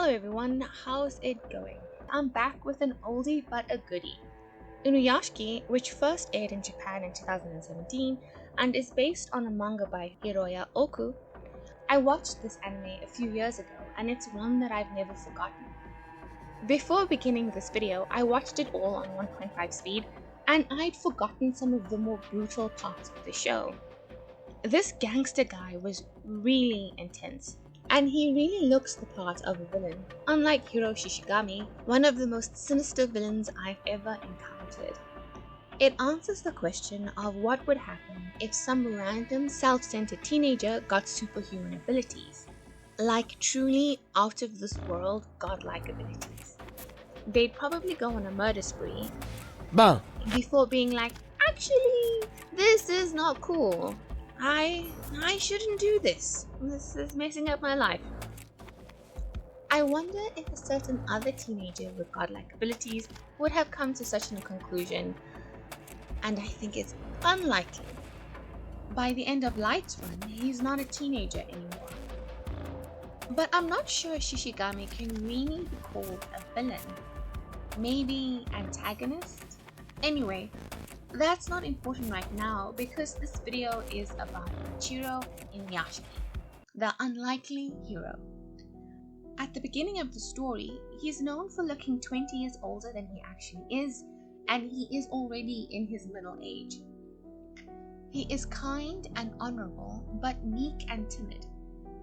Hello everyone, how's it going? I'm back with an oldie but a goodie. Inuyashiki, which first aired in Japan in 2017 and is based on a manga by Hiroya Oku. I watched this anime a few years ago and it's one that I've never forgotten. Before beginning this video, I watched it all on 1.5 speed and I'd forgotten some of the more brutal parts of the show. This gangster guy was really intense. And he really looks the part of a villain, unlike Shishigami, one of the most sinister villains I've ever encountered. It answers the question of what would happen if some random self-centered teenager got superhuman abilities, like truly out of this world godlike abilities. They'd probably go on a murder spree before being like, actually, this is not cool. I shouldn't do this. This is messing up my life. I wonder if a certain other teenager with godlike abilities would have come to such a conclusion, and I think it's unlikely. By the end of Light's run, he's not a teenager anymore. But I'm not sure Shishigami can really be called a villain. Maybe antagonist? Anyway, that's not important right now because this video is about Ichiro Inuyashiki, the unlikely hero. At the beginning of the story, he's known for looking 20 years older than he actually is, and he is already in his middle age. He is kind and honorable, but meek and timid.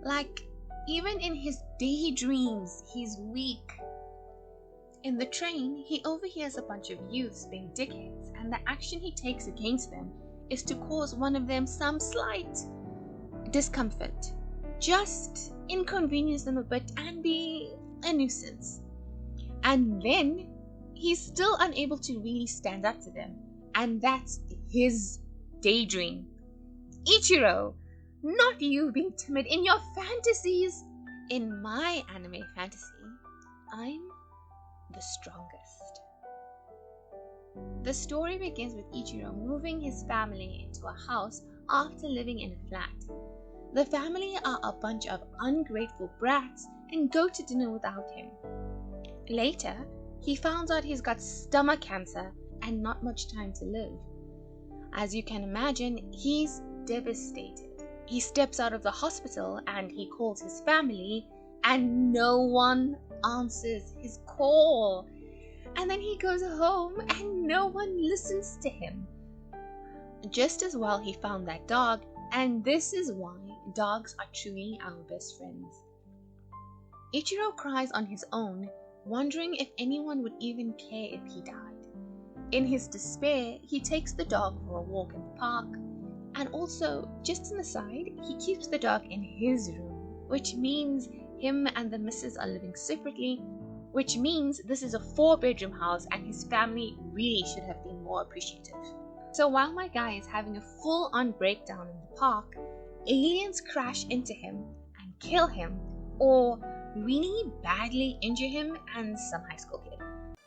Like, even in his daydreams, he's weak. In the train, he overhears a bunch of youths being dickheads, and the action he takes against them is to cause one of them some slight discomfort. Just inconvenience them a bit and be a nuisance. And then, he's still unable to really stand up to them, and that's his daydream. Ichiro, not you being timid in your fantasies. In my anime fantasy, I'm the strongest. The story begins with Ichiro moving his family into a house after living in a flat. The family are a bunch of ungrateful brats and go to dinner without him. Later, he finds out he's got stomach cancer and not much time to live. As you can imagine, he's devastated. He steps out of the hospital and he calls his family and no one answers his call. And then he goes home and no one listens to him. Just as well he found that dog, and this is why dogs are truly our best friends. Ichiro cries on his own, wondering if anyone would even care if he died. In his despair, he takes the dog for a walk in the park, and also, just an aside, he keeps the dog in his room, which means him and the missus are living separately, which means this is a 4-bedroom house and his family really should have been more appreciative. So while my guy is having a full-on breakdown in the park, aliens crash into him and kill him, or really badly injure him and some high school kid.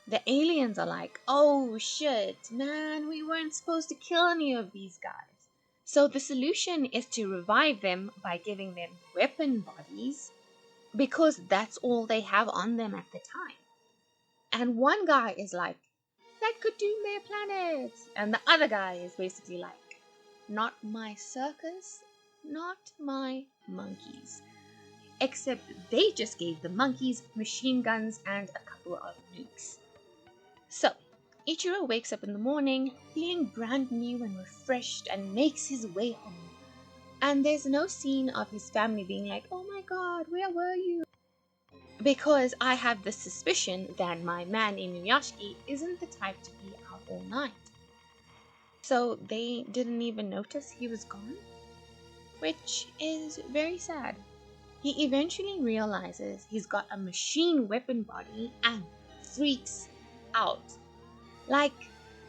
The aliens are like, oh shit, man, we weren't supposed to kill any of these guys. So the solution is to revive them by giving them weapon bodies, because that's all they have on them at the time. And one guy is like, that could doom their planet. And the other guy is basically like, not my circus, not my monkeys. Except they just gave the monkeys machine guns and a couple of nukes. So, Ichiro wakes up in the morning, feeling brand new and refreshed, and makes his way home. And there's no scene of his family being like, oh my god, where were you? Because I have the suspicion that my man Inuyashiki isn't the type to be out all night. So they didn't even notice he was gone, which is very sad. He eventually realizes he's got a machine weapon body and freaks out. Like,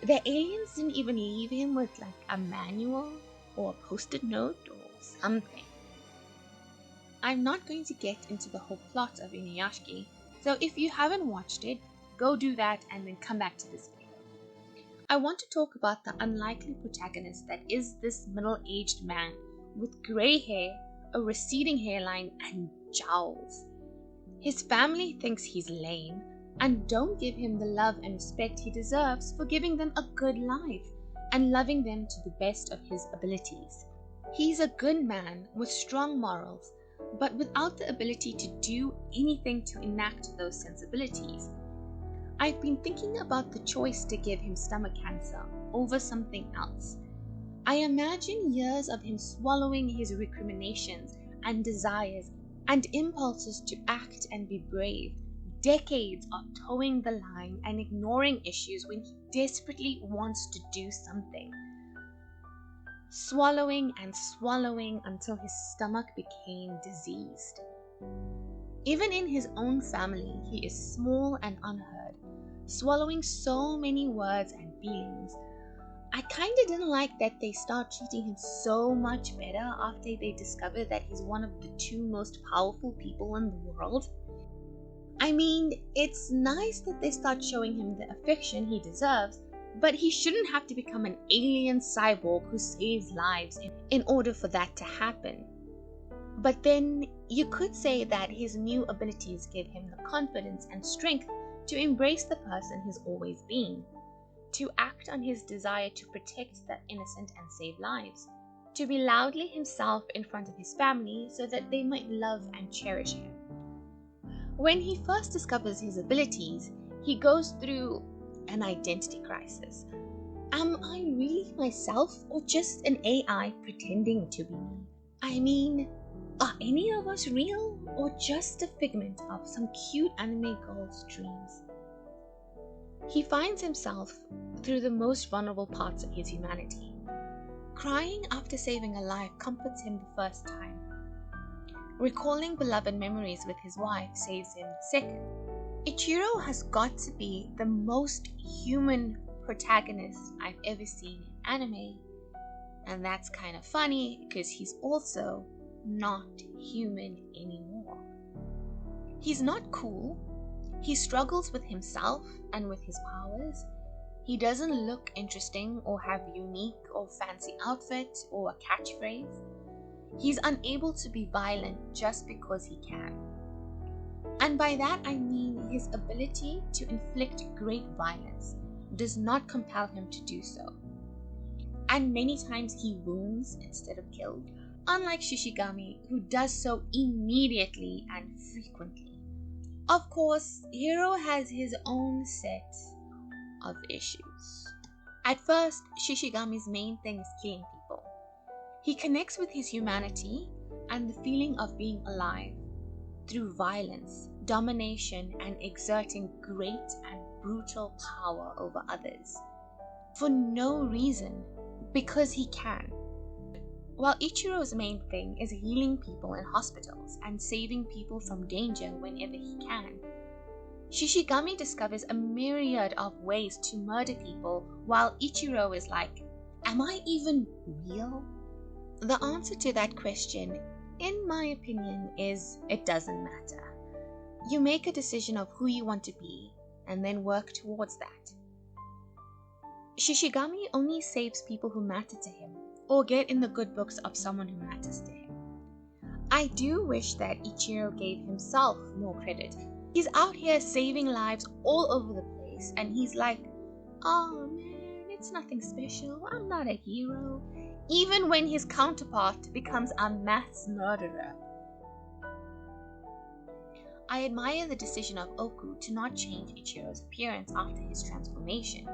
the aliens didn't even leave him with like a manual or a post-it note or something. I'm not going to get into the whole plot of Inuyashiki, so if you haven't watched it, go do that and then come back to this video. I want to talk about the unlikely protagonist that is this middle-aged man with grey hair, a receding hairline, and jowls. His family thinks he's lame and don't give him the love and respect he deserves for giving them a good life and loving them to the best of his abilities. He's a good man with strong morals, but without the ability to do anything to enact those sensibilities. I've been thinking about the choice to give him stomach cancer over something else. I imagine years of him swallowing his recriminations and desires and impulses to act and be brave, decades of towing the line and ignoring issues when he desperately wants to do something. Swallowing and swallowing until his stomach became diseased. Even in his own family, he is small and unheard, swallowing so many words and feelings. I kinda didn't like that they start treating him so much better after they discover that he's one of the two most powerful people in the world. I mean, it's nice that they start showing him the affection he deserves, but he shouldn't have to become an alien cyborg who saves lives in order for that to happen. But then you could say that his new abilities give him the confidence and strength to embrace the person he's always been, to act on his desire to protect the innocent and save lives, to be loudly himself in front of his family so that they might love and cherish him. When he first discovers his abilities, he goes through an identity crisis. Am I really myself or just an AI pretending to be me? I mean, are any of us real or just a figment of some cute anime girl's dreams? He finds himself through the most vulnerable parts of his humanity. Crying after saving a life comforts him the first time. Recalling beloved memories with his wife saves him the second. Ichiro has got to be the most human protagonist I've ever seen in anime, and that's kind of funny because he's also not human anymore. He's not cool. He struggles with himself and with his powers. He doesn't look interesting or have unique or fancy outfit or a catchphrase. He's unable to be violent just because he can. And by that I mean his ability to inflict great violence does not compel him to do so. And many times he wounds instead of kills, unlike Shishigami, who does so immediately and frequently. Of course, Hiro has his own set of issues. At first, Shishigami's main thing is killing people. He connects with his humanity and the feeling of being alive through violence, domination, and exerting great and brutal power over others. For no reason, because he can. While Ichiro's main thing is healing people in hospitals and saving people from danger whenever he can, Shishigami discovers a myriad of ways to murder people while Ichiro is like, am I even real? The answer to that question, in my opinion, is it doesn't matter. You make a decision of who you want to be and then work towards that. Shishigami only saves people who matter to him or get in the good books of someone who matters to him. I do wish that Ichiro gave himself more credit. He's out here saving lives all over the place and he's like, oh man, it's nothing special, I'm not a hero. Even when his counterpart becomes a mass murderer. I admire the decision of Oku to not change Ichiro's appearance after his transformation.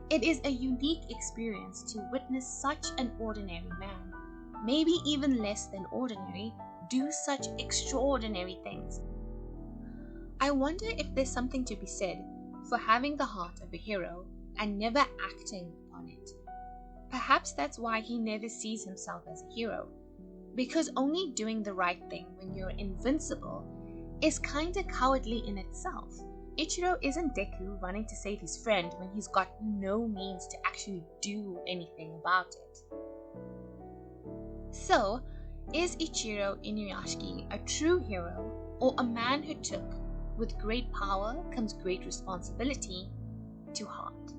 It is a unique experience to witness such an ordinary man, maybe even less than ordinary, do such extraordinary things. I wonder if there's something to be said for having the heart of a hero and never acting upon it. Perhaps that's why he never sees himself as a hero, because only doing the right thing when you're invincible is kinda cowardly in itself. Ichiro isn't Deku running to save his friend when he's got no means to actually do anything about it. So, is Ichiro Inuyashiki a true hero or a man who took, with great power comes great responsibility, to heart?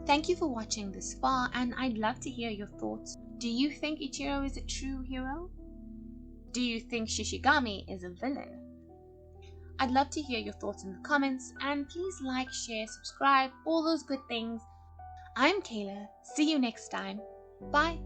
Thank you for watching this far, and I'd love to hear your thoughts. Do you think Ichiro is a true hero? Do you think Shishigami is a villain? I'd love to hear your thoughts in the comments, and please like, share, subscribe, all those good things. I'm Kayla. See you next time. Bye.